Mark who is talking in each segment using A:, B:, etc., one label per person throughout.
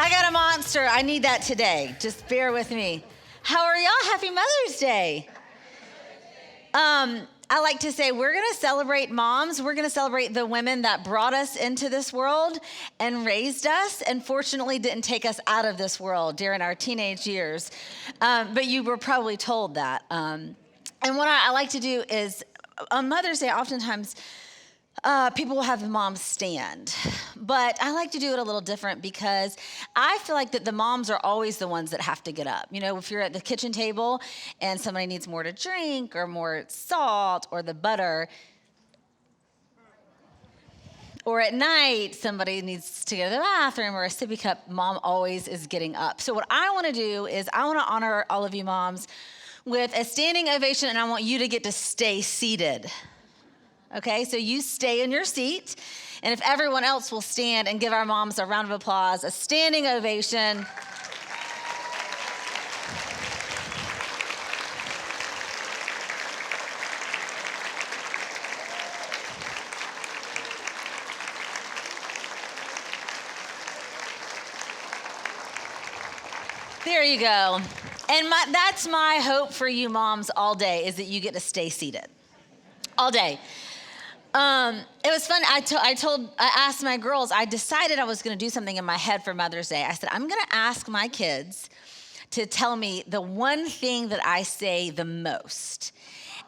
A: I got a monster. I need that today. Just bear with me. How are y'all? Happy Mother's Day. I like to say we're going to celebrate moms. We're going to celebrate the women that brought us into this world and raised us and fortunately didn't take us out of this world during our teenage years. But you were probably told that. And what I like to do is on Mother's Day, oftentimes people will have moms stand. But I like to do it a little different because I feel like that the moms are always the ones that have to get up. You know, if you're at the kitchen table and somebody needs more to drink or more salt or the butter, or at night, somebody needs to go to the bathroom or a sippy cup, mom always is getting up. So what I want to do is I want to honor all of you moms with a standing ovation, and I want you to get to stay seated. Okay, so you stay in your seat, and if everyone else will stand and give our moms a round of applause, a standing ovation. There you go. And that's my hope for you moms all day, is that you get to stay seated all day. It was fun. I asked my girls, I decided I was going to do something in my head for Mother's Day. I said, I'm going to ask my kids to tell me the one thing that I say the most.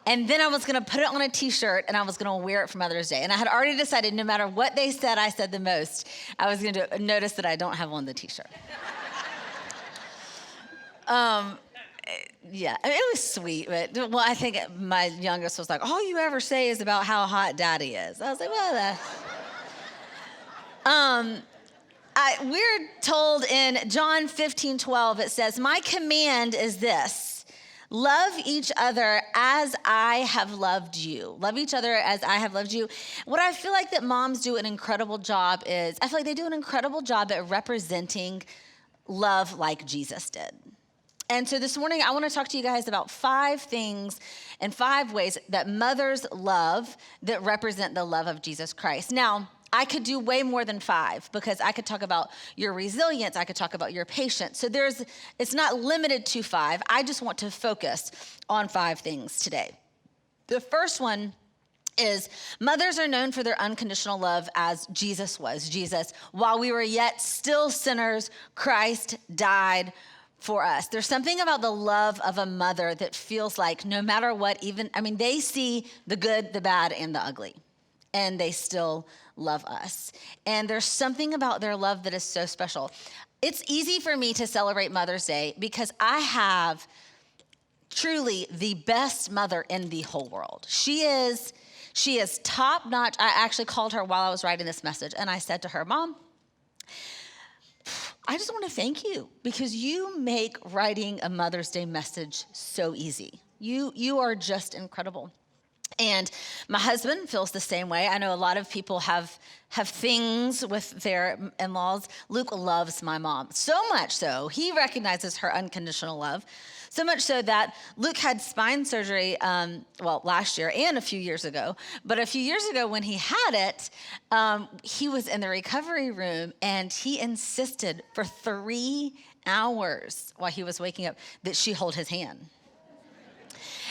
A: And then I was going to put it on a t-shirt and I was going to wear it for Mother's Day. And I had already decided no matter what they said I said the most, I was going to notice that I don't have on the t-shirt. Yeah, I mean, it was sweet, but well, I think my youngest was like, all you ever say is about how hot daddy is. I was like, well, we're told in John 15:12, it says, my command is this, love each other as I have loved you. Love each other as I have loved you. What I feel like that moms do an incredible job is, I feel like they do an incredible job at representing love like Jesus did. And so this morning, I want to talk to you guys about 5 things and 5 ways that mothers love that represent the love of Jesus Christ. Now, I could do way more than 5 because I could talk about your resilience. I could talk about your patience. So it's not limited to 5. I just want to focus on 5 things today. The first one is mothers are known for their unconditional love as Jesus was. Jesus, while we were yet still sinners, Christ died for us. There's something about the love of a mother that feels like no matter what, they see the good, the bad, and the ugly, and they still love us. And there's something about their love that is so special. It's easy for me to celebrate Mother's Day because I have truly the best mother in the whole world. She is top notch. I actually called her while I was writing this message, and I said to her, Mom, I just want to thank you because you make writing a Mother's Day message so easy. You are just incredible. And my husband feels the same way. I know a lot of people have things with their in-laws. Luke loves my mom so much so. He recognizes her unconditional love. So much so that Luke had spine surgery, last year and a few years ago. But a few years ago when he had it, he was in the recovery room and he insisted for 3 hours while he was waking up that she hold his hand.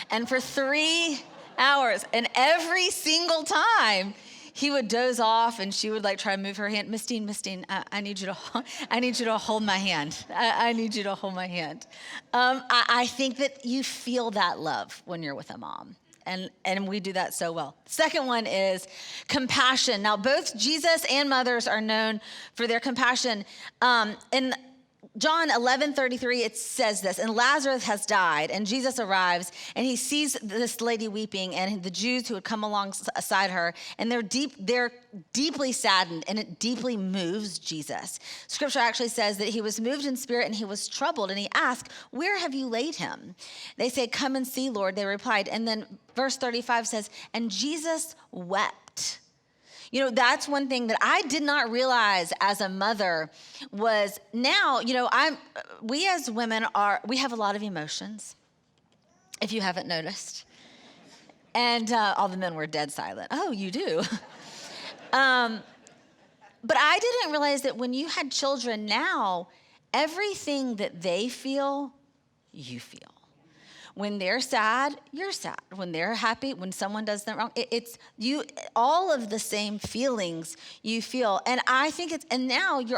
A: And for 3 hours, and every single time, he would doze off and she would try to move her hand. Mistine, I need you to hold my hand. I need you to hold my hand. I think that you feel that love when you're with a mom. And we do that so well. Second one is compassion. Now, both Jesus and mothers are known for their compassion. In John 11:33, it says this, and Lazarus has died, and Jesus arrives, and he sees this lady weeping, and the Jews who had come alongside her, and they're deeply saddened, and it deeply moves Jesus. Scripture actually says that he was moved in spirit, and he was troubled, and he asked, where have you laid him? They say, come and see, Lord, they replied. And then verse 35 says, and Jesus wept. You know, that's one thing that I did not realize as a mother was now, we as women we have a lot of emotions, if you haven't noticed. And all the men were dead silent. Oh, you do? But I didn't realize that when you had children now, everything that they feel, you feel. When they're sad, you're sad. When they're happy, when someone does them wrong, it's you, all of the same feelings you feel. And I think and now you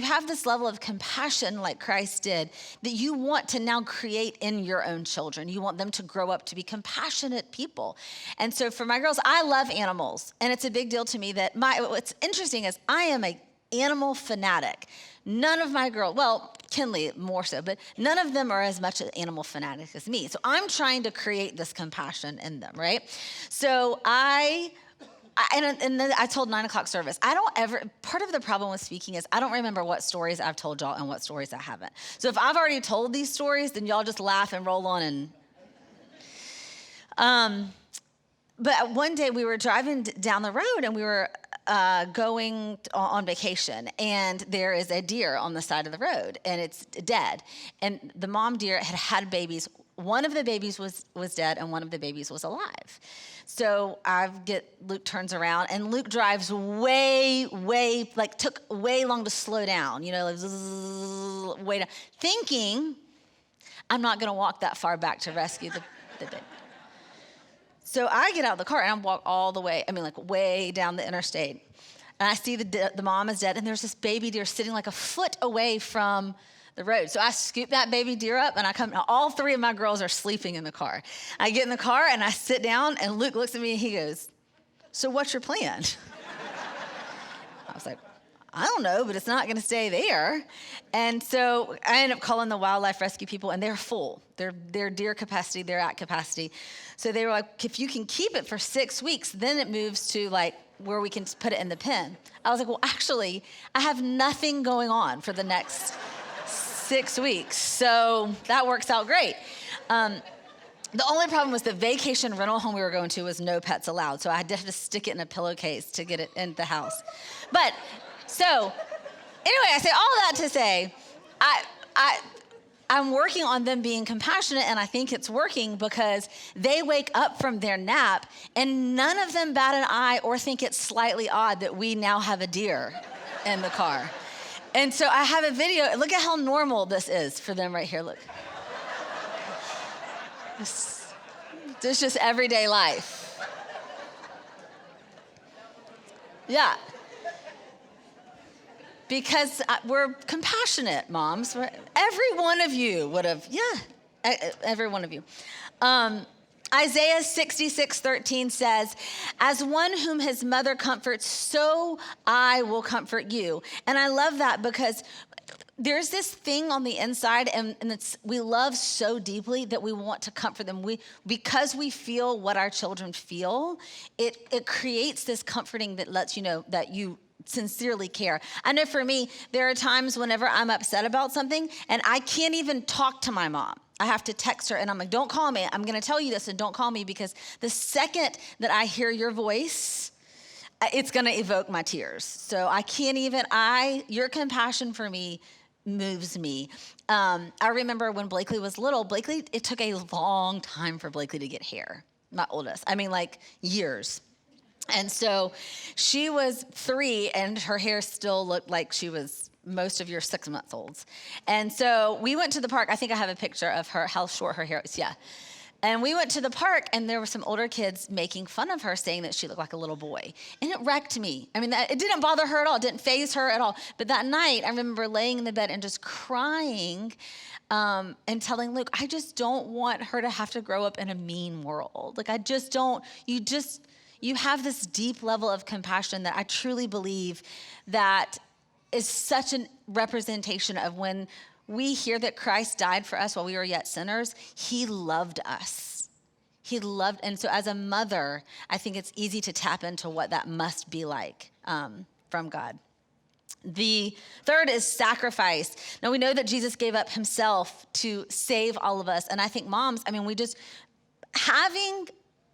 A: have this level of compassion like Christ did that you want to now create in your own children. You want them to grow up to be compassionate people. And so for my girls, I love animals. And it's a big deal to me that what's interesting is I am a animal fanatic. None of my girls, well, Kinley more so, but none of them are as much an animal fanatic as me. So I'm trying to create this compassion in them, right? So I told 9 o'clock service, part of the problem with speaking is I don't remember what stories I've told y'all and what stories I haven't. So if I've already told these stories, then y'all just laugh and roll on but one day we were driving down the road and we were going on vacation, and there is a deer on the side of the road, and it's dead. And the mom deer had babies. One of the babies was dead, and one of the babies was alive. So Luke turns around, and Luke drives way, took way long to slow down, way down, thinking, I'm not going to walk that far back to rescue the baby. So I get out of the car and I walk all the way, way down the interstate. And I see the mom is dead, and there's this baby deer sitting like a foot away from the road. So I scoop that baby deer up, and all 3 of my girls are sleeping in the car. I get in the car and I sit down, and Luke looks at me and he goes, so what's your plan? I was like, I don't know, but it's not going to stay there. And so I ended up calling the wildlife rescue people, and they're full. They're deer capacity, they're at capacity. So they were like, if you can keep it for 6 weeks, then it moves to where we can put it in the pen. I was like, well, actually, I have nothing going on for the next 6 weeks. So that works out great. The only problem was the vacation rental home we were going to was no pets allowed. So I had to stick it in a pillowcase to get it in the house. But so anyway, I say all that to say, I'm working on them being compassionate, and I think it's working because they wake up from their nap and none of them bat an eye or think it's slightly odd that we now have a deer in the car. And so I have a video. Look at how normal this is for them right here. Look. This is just everyday life. Yeah. Because we're compassionate moms. Every one of you would have, every one of you. Isaiah 66:13 says, as one whom his mother comforts, so I will comfort you. And I love that because there's this thing on the inside, and we love so deeply that we want to comfort them. Because we feel what our children feel, it creates this comforting that lets you know that you sincerely care. I know for me, there are times whenever I'm upset about something and I can't even talk to my mom. I have to text her and I'm like, don't call me. I'm going to tell you this and don't call me, because the second that I hear your voice, it's going to evoke my tears. So I can't even, your compassion for me moves me. I remember when Blakely was little, it took a long time for Blakely to get hair. My oldest. Years. And so she was 3 and her hair still looked like she was most of your 6-month-olds. And so we went to the park. I think I have a picture of her, how short her hair is. Yeah. And we went to the park, and there were some older kids making fun of her, saying that she looked like a little boy. And it wrecked me. It didn't bother her at all. It didn't faze her at all. But that night, I remember laying in the bed and just crying and telling Luke, I just don't want her to have to grow up in a mean world. I just don't. You have this deep level of compassion that I truly believe that is such a representation of when we hear that Christ died for us while we were yet sinners. He loved us. And so as a mother, I think it's easy to tap into what that must be like from God. The third is sacrifice. Now we know that Jesus gave up himself to save all of us. And I think moms, having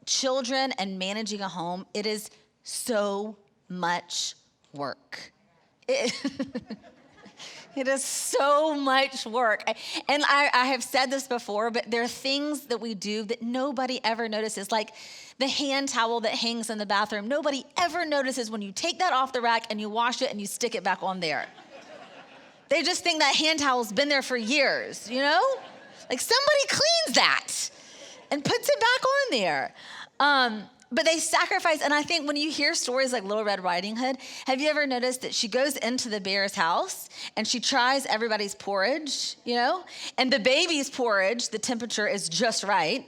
A: children and managing a home, it is so much work. It is so much work. And I have said this before, but there are things that we do that nobody ever notices. the hand towel that hangs in the bathroom. Nobody ever notices when you take that off the rack and you wash it and you stick it back on there. They just think that hand towel's been there for years, you know? Like somebody cleans that and puts it back on there. But they sacrifice, and I think when you hear stories like Little Red Riding Hood, have you ever noticed that she goes into the bear's house and she tries everybody's porridge, you know? And the baby's porridge, the temperature is just right?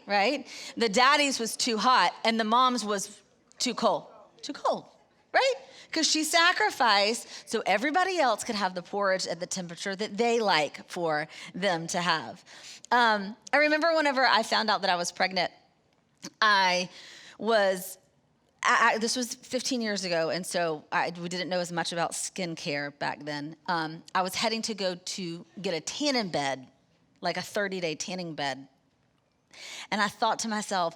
A: The daddy's was too hot and the mom's was too cold, right? Because she sacrificed so everybody else could have the porridge at the temperature that they like for them to have. I remember whenever I found out that I was pregnant, this was 15 years ago, and so we didn't know as much about skincare back then. I was heading to go to get a tanning bed, like a 30-day tanning bed. And I thought to myself,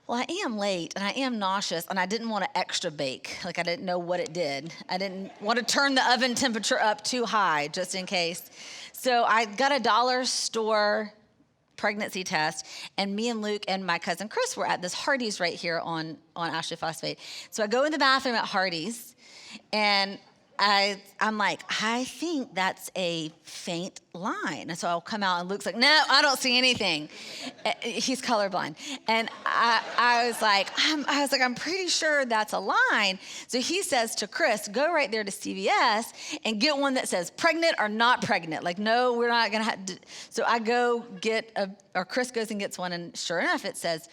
A: well, I am late, and I am nauseous, and I didn't want to extra bake. Like, I didn't know what it did. I didn't want to turn the oven temperature up too high, just in case. So I got a dollar store pregnancy test, and me and Luke and my cousin Chris were at this Hardee's right here on Ashley Phosphate. So I go in the bathroom at Hardee's, and I'm like, I think that's a faint line. And so I'll come out, and Luke's like, no, I don't see anything. He's colorblind. And I was like, I'm pretty sure that's a line. So he says to Chris, go right there to CVS and get one that says pregnant or not pregnant. Like, no, we're not going to have to. So I go or Chris goes and gets one, and sure enough, it says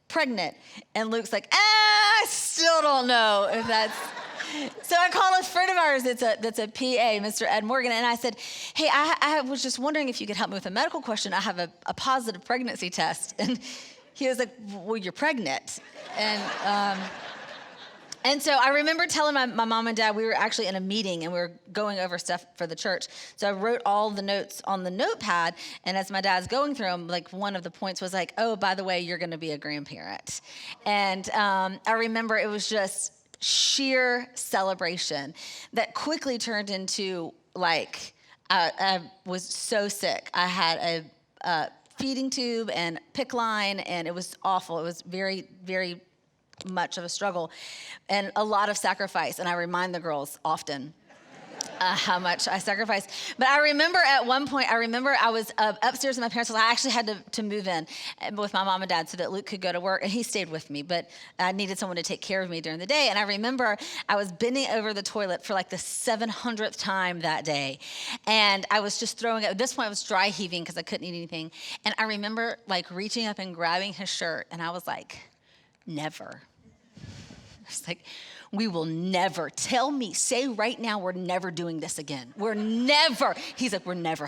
A: pregnant. And Luke's like, I still don't know if that's. So I called a friend of ours that's a PA, Mr. Ed Morgan, and I said, hey, I was just wondering if you could help me with a medical question. I have a positive pregnancy test. And he was like, well, you're pregnant. And so I remember telling my mom and dad, we were actually in a meeting and we were going over stuff for the church. So I wrote all the notes on the notepad, and as my dad's going through them, like one of the points was like, oh, by the way, you're going to be a grandparent. And I remember it was just sheer celebration that quickly turned into like, I was so sick. I had a feeding tube and PICC line, and it was awful. It was very, very much of a struggle and a lot of sacrifice. And I remind the girls often how much I sacrificed. But I remember at one point, I was upstairs in my parents' house. I actually had to move in with my mom and dad so that Luke could go to work, and he stayed with me, but I needed someone to take care of me during the day. And I remember I was bending over the toilet for like the 700th time that day, and I was just throwing up. At this point, I was dry heaving because I couldn't eat anything. And I remember like reaching up and grabbing his shirt, and I was like, never. It's like, we will never, say right now, we're never doing this again. He's like, we're never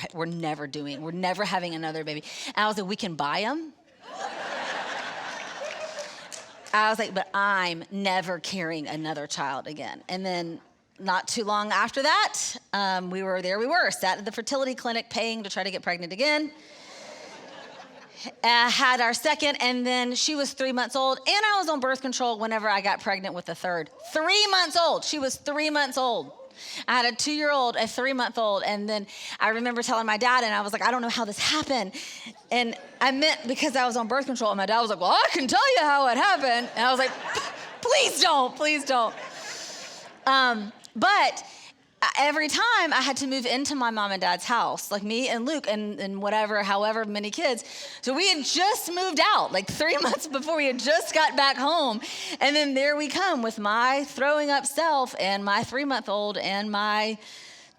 A: having another baby. And I was like, we can buy them? I was like, but I'm never carrying another child again. And then not too long after that, we were, sat at the fertility clinic paying to try to get pregnant again. Had our second, and then she was 3 months old, and I was on birth control whenever I got pregnant with the third. 3 months old. She was 3 months old. I had a 2-year-old, a 3-month-old, and then I remember telling my dad, and I was like, I don't know how this happened. And I meant because I was on birth control, and my dad was like, well, I can tell you how it happened. And I was like, please don't. But every time I had to move into my mom and dad's house, like me and Luke and however many kids. So we had just moved out like 3 months before. We had just got back home. And then there we come with my throwing up self and my 3-month-old and my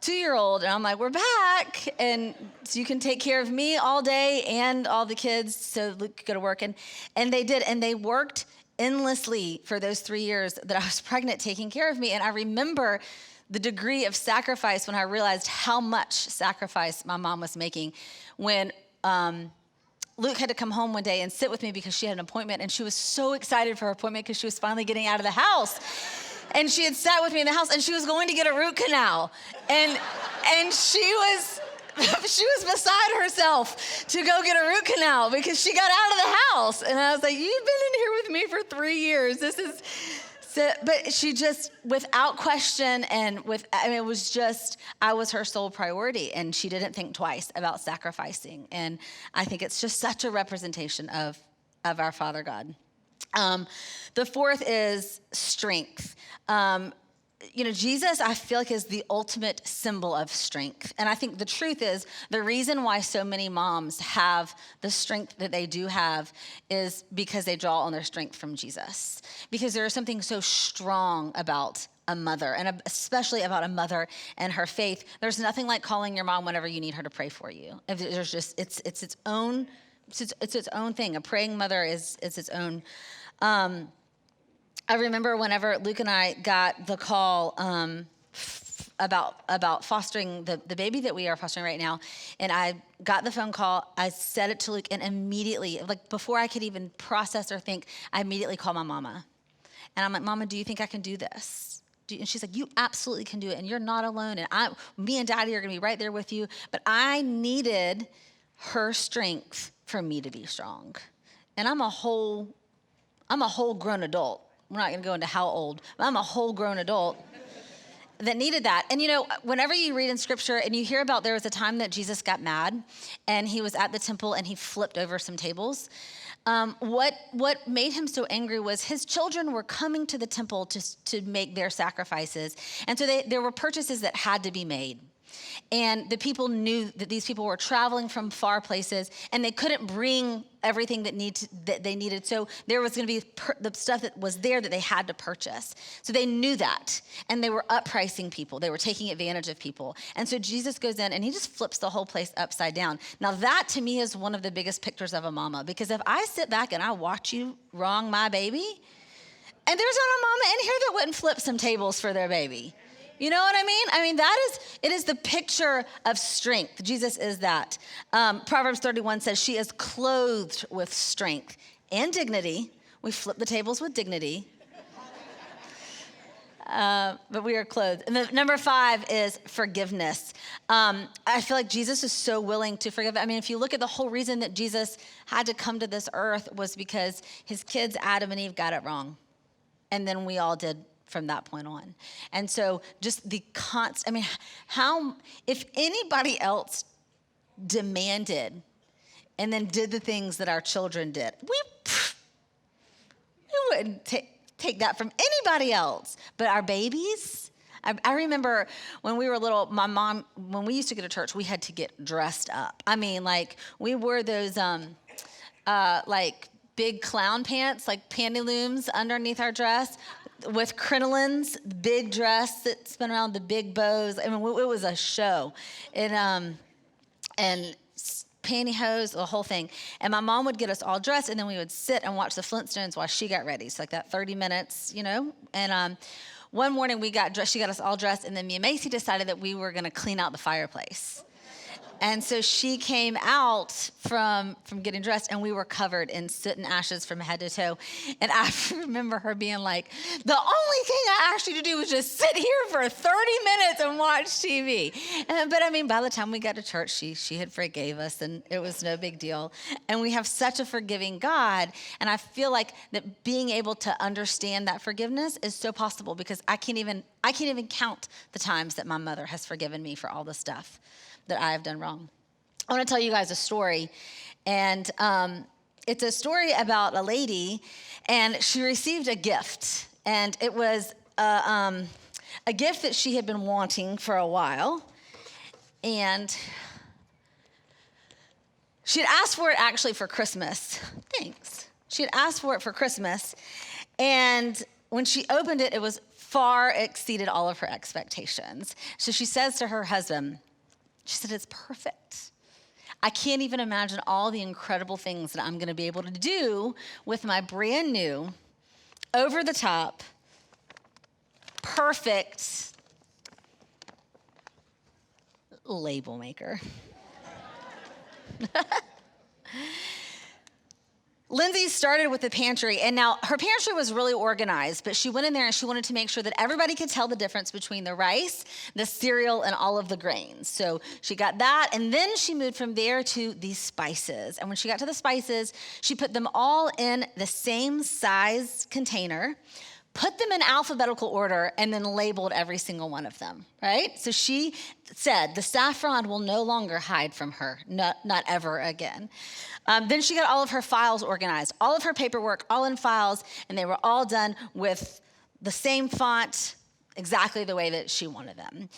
A: 2-year-old. And I'm like, we're back. And so you can take care of me all day and all the kids so Luke could go to work. And they did. And they worked endlessly for those 3 years that I was pregnant, taking care of me. And I remember the degree of sacrifice when I realized how much sacrifice my mom was making when Luke had to come home one day and sit with me because she had an appointment, and she was so excited for her appointment because she was finally getting out of the house. And she had sat with me in the house, and she was going to get a root canal. And she was beside herself to go get a root canal because she got out of the house. And I was like, you've been in here with me for 3 years. But she just, without question, it was just, I was her sole priority, and she didn't think twice about sacrificing. And I think it's just such a representation of our Father God. The fourth is strength. Jesus, I feel like, is the ultimate symbol of strength. And I think the truth is the reason why so many moms have the strength that they do have is because they draw on their strength from Jesus. Because there is something so strong about a mother, and especially about a mother and her faith. There's nothing like calling your mom whenever you need her to pray for you. There's just, it's its own thing. A praying mother is its own. I remember whenever Luke and I got the call about fostering the baby that we are fostering right now, and I got the phone call, I said it to Luke, and immediately, like before I could even process or think, I immediately called my mama. And I'm like, Mama, do you think I can do this? And she's like, you absolutely can do it, and you're not alone, and me and Daddy are gonna be right there with you. But I needed her strength for me to be strong. And I'm a whole grown adult. We're not going to go into how old, but I'm a whole grown adult that needed that. And whenever you read in scripture and you hear about, there was a time that Jesus got mad and he was at the temple and he flipped over some tables. What made him so angry was his children were coming to the temple to make their sacrifices. And so there were purchases that had to be made. And the people knew that these people were traveling from far places, and they couldn't bring everything that they needed. So there was going to be the stuff that was there that they had to purchase. So they knew that, and they were uppricing people. They were taking advantage of people. And so Jesus goes in, and he just flips the whole place upside down. Now that, to me, is one of the biggest pictures of a mama, because if I sit back and I watch you wrong my baby, and there's not a mama in here that wouldn't flip some tables for their baby. You know what I mean? It is the picture of strength. Jesus is that. Proverbs 31 says she is clothed with strength and dignity. We flip the tables with dignity. But we are clothed. And the number 5 is forgiveness. I feel like Jesus is so willing to forgive. If you look at the whole reason that Jesus had to come to this earth was because his kids, Adam and Eve, got it wrong. And then we all did from that point on. And so just the if anybody else demanded and then did the things that our children did, we wouldn't take that from anybody else. But our babies, I remember when we were little, my mom, when we used to go to church, we had to get dressed up. We wore those big clown pants, like pantaloons underneath our dress, with crinolines, big dress that spun around, the big bows. It was a show. And pantyhose, the whole thing. And my mom would get us all dressed, and then we would sit and watch the Flintstones while she got ready. So like that 30 minutes, And one morning we got dressed, she got us all dressed, and then me and Macy decided that we were gonna clean out the fireplace. And so she came out from getting dressed, and we were covered in soot and ashes from head to toe. And I remember her being like, the only thing I asked you to do was just sit here for 30 minutes and watch TV. But by the time we got to church, she had forgave us, and it was no big deal. And we have such a forgiving God. And I feel like that being able to understand that forgiveness is so possible, because I can't even count the times that my mother has forgiven me for all the stuff that I have done wrong. I want to tell you guys a story, and it's a story about a lady, and she received a gift, and it was a gift that she had been wanting for a while, and she had asked for it actually for Christmas. Thanks. She had asked for it for Christmas, and when she opened it, it was far exceeded all of her expectations. So she says to her husband, she said, it's perfect. I can't even imagine all the incredible things that I'm going to be able to do with my brand new, over the top, perfect label maker. Lindsay started with the pantry, and now her pantry was really organized, but she went in there and she wanted to make sure that everybody could tell the difference between the rice, the cereal, and all of the grains. So she got that, and then she moved from there to the spices. And when she got to the spices, she put them all in the same size container, put them in alphabetical order, and then labeled every single one of them, right? So she said, the saffron will no longer hide from her, not ever again. Then she got all of her files organized, all of her paperwork, all in files, and they were all done with the same font, exactly the way that she wanted them.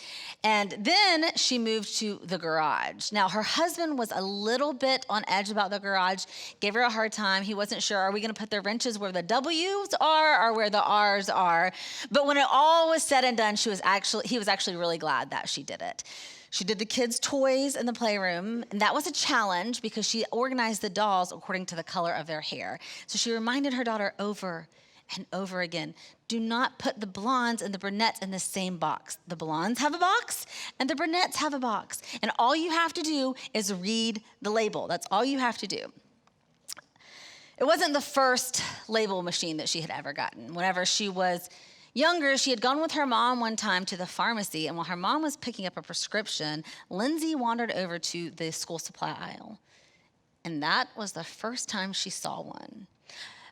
A: And then she moved to the garage. Now, her husband was a little bit on edge about the garage, gave her a hard time. He wasn't sure, are we going to put the wrenches where the W's are or where the R's are? But when it all was said and done, he was actually really glad that she did it. She did the kids' toys in the playroom, and that was a challenge because she organized the dolls according to the color of their hair. So she reminded her daughter over and over again, do not put the blondes and the brunettes in the same box. The blondes have a box and the brunettes have a box. And all you have to do is read the label. That's all you have to do. It wasn't the first label machine that she had ever gotten. Whenever she was younger, she had gone with her mom one time to the pharmacy, and while her mom was picking up a prescription, Lindsay wandered over to the school supply aisle. And that was the first time she saw one.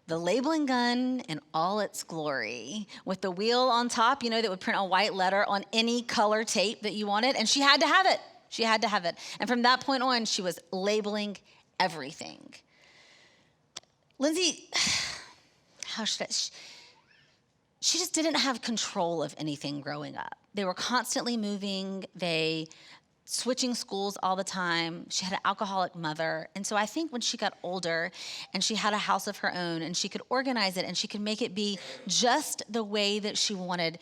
A: The labeling gun in all its glory, with the wheel on top, that would print a white letter on any color tape that you wanted, and she had to have it. She had to have it. And from that point on, she was labeling everything. Lindsay, she just didn't have control of anything growing up. They were constantly moving. They switching schools all the time. She had an alcoholic mother. And so I think when she got older and she had a house of her own and she could organize it and she could make it be just the way that she wanted,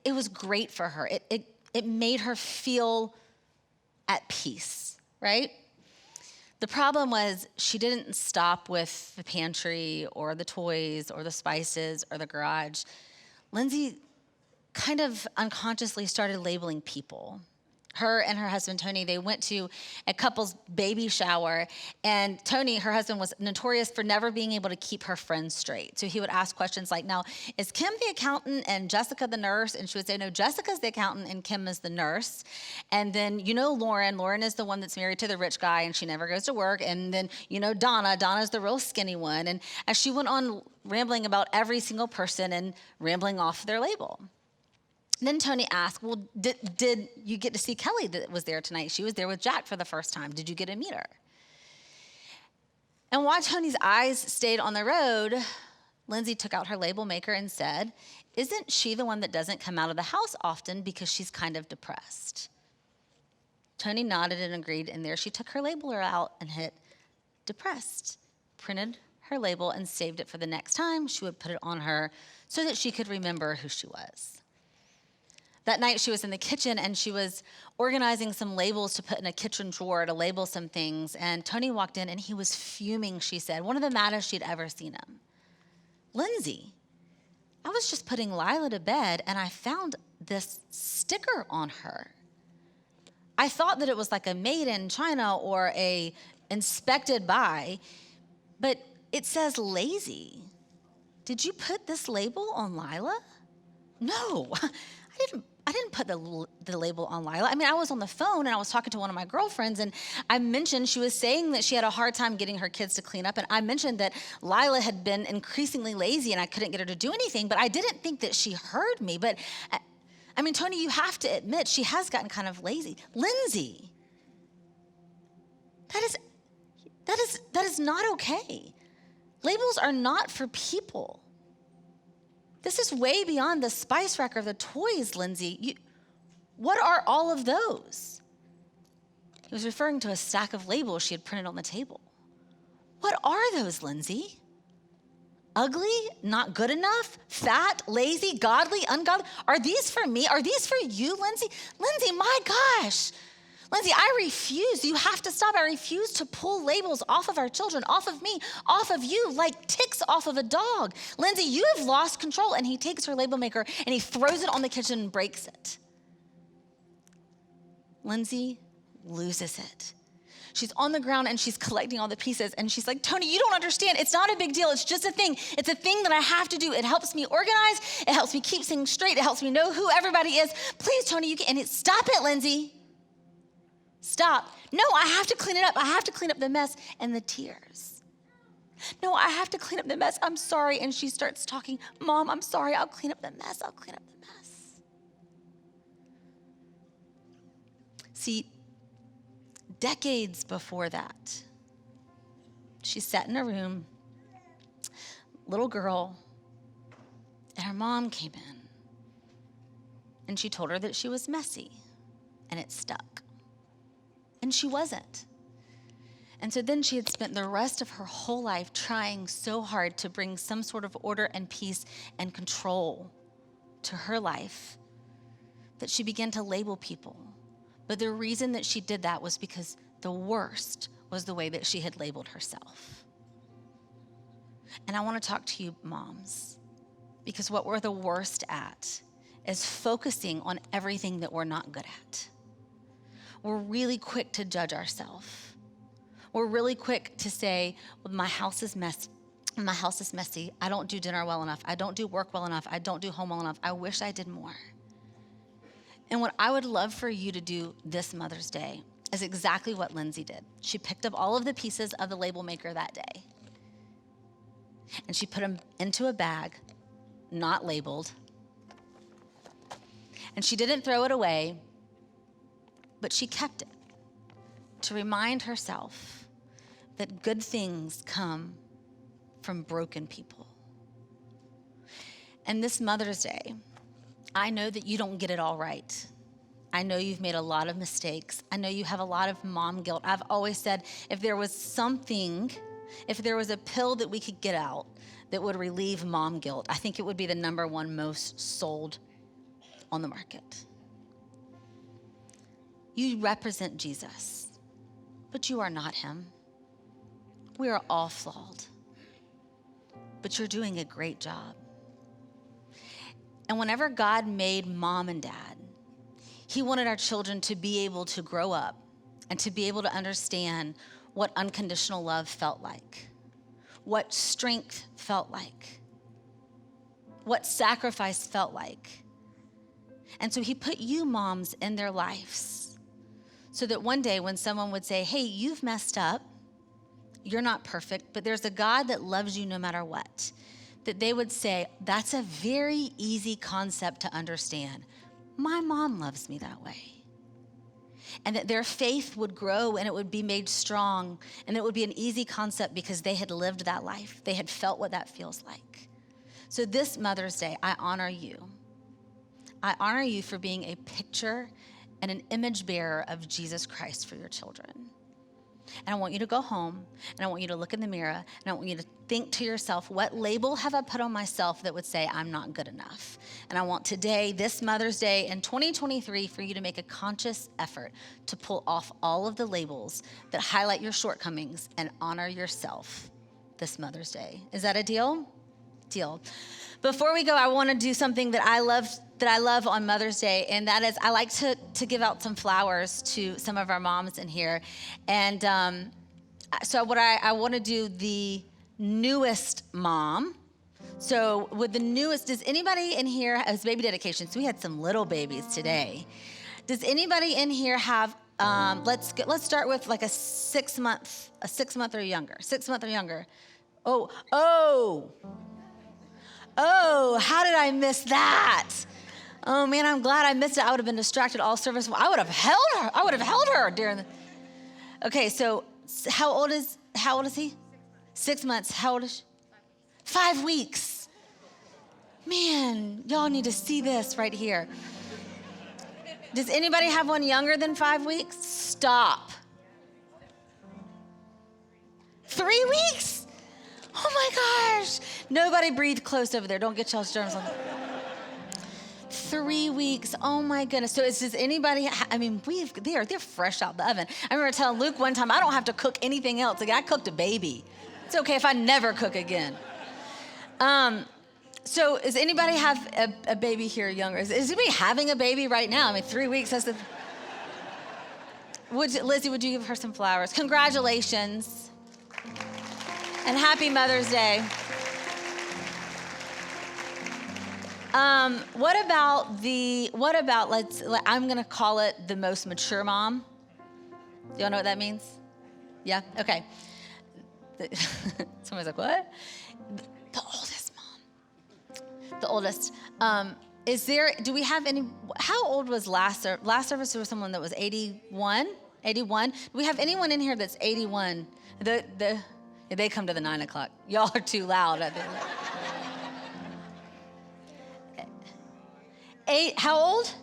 A: it was great for her. It made her feel at peace, right? The problem was she didn't stop with the pantry or the toys or the spices or the garage. Lindsay kind of unconsciously started labeling people. Her and her husband, Tony, they went to a couple's baby shower, and Tony, her husband, was notorious for never being able to keep her friends straight. So he would ask questions like, now, is Kim the accountant and Jessica the nurse? And she would say, no, Jessica's the accountant and Kim is the nurse. And then, Lauren is the one that's married to the rich guy and she never goes to work. And then, Donna's the real skinny one. And as she went on rambling about every single person and rambling off their label. Then Tony asked, well, did you get to see Kelly that was there tonight? She was there with Jack for the first time. Did you get to meet her? And while Tony's eyes stayed on the road, Lindsay took out her label maker and said, isn't she the one that doesn't come out of the house often because she's kind of depressed? Tony nodded and agreed, and there she took her labeler out and hit depressed, printed her label and saved it for the next time she would put it on her so that she could remember who she was. That night she was in the kitchen and she was organizing some labels to put in a kitchen drawer to label some things. And Tony walked in and he was fuming, she said, one of the maddest she'd ever seen him. Lindsay, I was just putting Lila to bed and I found this sticker on her. I thought that it was like a made in China or a inspected by, but it says lazy. Did you put this label on Lila? No, I didn't put the label on Lila. I mean, I was on the phone and I was talking to one of my girlfriends and I mentioned she was saying that she had a hard time getting her kids to clean up. And I mentioned that Lila had been increasingly lazy and I couldn't get her to do anything, but I didn't think that she heard me. But I mean, Tony, you have to admit she has gotten kind of lazy. Lindsay, that is not okay. Labels are not for people. This is way beyond the spice rack or the toys, Lindsay. What are all of those? He was referring to a stack of labels she had printed on the table. What are those, Lindsay? Ugly, not good enough, fat, lazy, godly, ungodly? Are these for me? Are these for you, Lindsay? Lindsay, my gosh. Lindsay, I refuse. You have to stop. I refuse to pull labels off of our children, off of me, off of you, like ticks off of a dog. Lindsay, you have lost control. And he takes her label maker and he throws it on the kitchen and breaks it. Lindsay loses it. She's on the ground and she's collecting all the pieces. And she's like, Tony, you don't understand. It's not a big deal. It's just a thing. It's a thing that I have to do. It helps me organize. It helps me keep things straight. It helps me know who everybody is. Please, Tony, you can. And stop it, Lindsay. Stop. No, I have to clean it up. I have to clean up the mess and the tears. No, I have to clean up the mess. I'm sorry. And she starts talking, Mom, I'm sorry. I'll clean up the mess. I'll clean up the mess. See, decades before that, she sat in a room, little girl, and her mom came in. And she told her that she was messy, and it stuck. And she wasn't. And so then she had spent the rest of her whole life trying so hard to bring some sort of order and peace and control to her life that she began to label people. But the reason that she did that was because the worst was the way that she had labeled herself. And I want to talk to you moms, because what we're the worst at is focusing on everything that we're not good at. We're really quick to judge ourselves. We're really quick to say, well, my house is messy. My house is messy. I don't do dinner well enough. I don't do work well enough. I don't do home well enough. I wish I did more. And what I would love for you to do this Mother's Day is exactly what Lindsay did. She picked up all of the pieces of the label maker that day, and she put them into a bag, not labeled. And she didn't throw it away, but she kept it to remind herself that good things come from broken people. And this Mother's Day, I know that you don't get it all right. I know you've made a lot of mistakes. I know you have a lot of mom guilt. I've always said, if there was a pill that we could get out that would relieve mom guilt, I think it would be the number one most sold on the market. You represent Jesus, but you are not him. We are all flawed, but you're doing a great job. And whenever God made mom and dad, he wanted our children to be able to grow up and to be able to understand what unconditional love felt like, what strength felt like, what sacrifice felt like. And so he put you moms in their lives so that one day when someone would say, hey, you've messed up, you're not perfect, but there's a God that loves you no matter what, that they would say, that's a very easy concept to understand. My mom loves me that way. And that their faith would grow and it would be made strong, and it would be an easy concept because they had lived that life. They had felt what that feels like. So this Mother's Day, I honor you. I honor you for being a picture and an image bearer of Jesus Christ for your children. And I want you to go home, and I want you to look in the mirror, and I want you to think to yourself, what label have I put on myself that would say I'm not good enough? And I want today, this Mother's Day in 2023, for you to make a conscious effort to pull off all of the labels that highlight your shortcomings and honor yourself this Mother's Day. Is that a deal? Deal. Before we go, I want to do something that I love on Mother's Day, and that is I like to give out some flowers to some of our moms in here. And so what I want to do the newest mom. So with the newest, does anybody in here has baby dedications? So we had some little babies today. Does anybody in here have? Let's start with like a 6 month or younger. 6 month or younger. Oh, how did I miss that? Oh man, I'm glad I missed it. I would have been distracted all service. I would have held her during the. Okay, so how old is he? 6 months. How old is she? 5 weeks. Man, y'all need to see this right here. Does anybody have one younger than 5 weeks? Stop. 3 weeks? Oh my gosh. Nobody breathe close over there. Don't get y'all's germs on. 3 weeks. Oh my goodness. So does anybody, they're fresh out the oven. I remember telling Luke one time, I don't have to cook anything else. Like, I cooked a baby. It's okay if I never cook again. So does anybody have a baby here younger? Is anybody having a baby right now? 3 weeks, that's the... Lizzie, would you give her some flowers? Congratulations. And happy Mother's Day. I'm gonna call it the most mature mom. Do y'all know what that means? Yeah, okay. Somebody's like, what? The oldest mom. The oldest. Do we have any, how old was last service? There was someone that was 81? 81? Do we have anyone in here that's 81? They come to the 9 o'clock. Y'all are too loud. How old?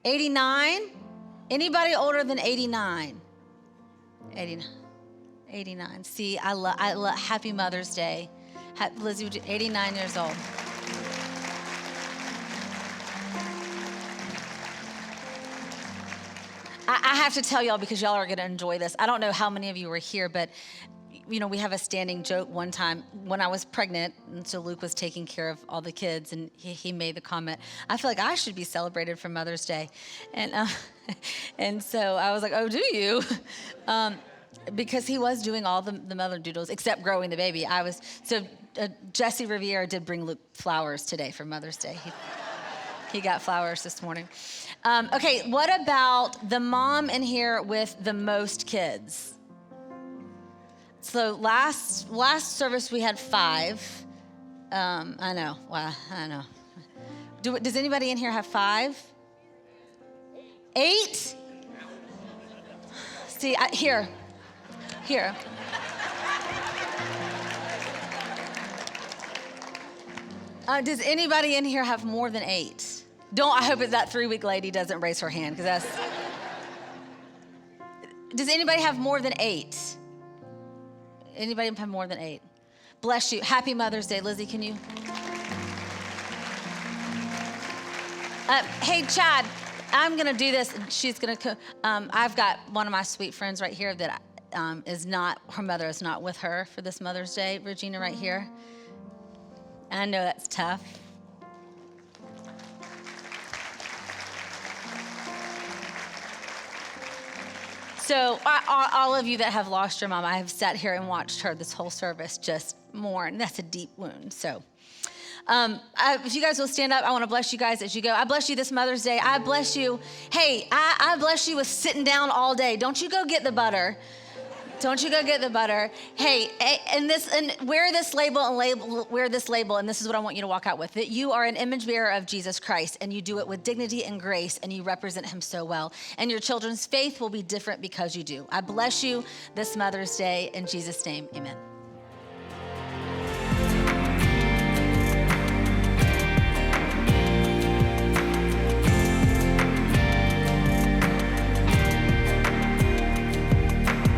A: 89? Anybody older than 89? 89. See, I love Happy Mother's Day. Lizzie, 89 years old. I have to tell y'all because y'all are going to enjoy this. I don't know how many of you were here, but we have a standing joke one time when I was pregnant, and so Luke was taking care of all the kids, and he made the comment, I feel like I should be celebrated for Mother's Day. And so I was like, oh, do you? Because he was doing all the mother doodles except growing the baby. Jesse Riviera did bring Luke flowers today for Mother's Day. He got flowers this morning. Okay, what about the mom in here with the most kids? So last service we had 5. I know. Wow, I know. Does anybody in here have 5? 8? See, here. Does anybody in here have more than 8? I hope that 3-week lady doesn't raise her hand, because that's... Does anybody have more than 8? Anybody have more than 8? Bless you. Happy Mother's Day. Lizzie, can you? Hey, Chad, I'm going to do this, and she's going to... I've got one of my sweet friends right here that her mother is not with her for this Mother's Day. Regina right here. And I know that's tough. So all of you that have lost your mom, I have sat here and watched her this whole service just mourn. That's a deep wound. So if you guys will stand up, I want to bless you guys as you go. I bless you this Mother's Day. I bless you. Hey, I bless you with sitting down all day. Don't you go get the butter. Don't you go get the butter. Hey, and wear this label, and this is what I want you to walk out with. That you are an image bearer of Jesus Christ, and you do it with dignity and grace, and you represent him so well. And your children's faith will be different because you do. I bless you this Mother's Day in Jesus' name, amen.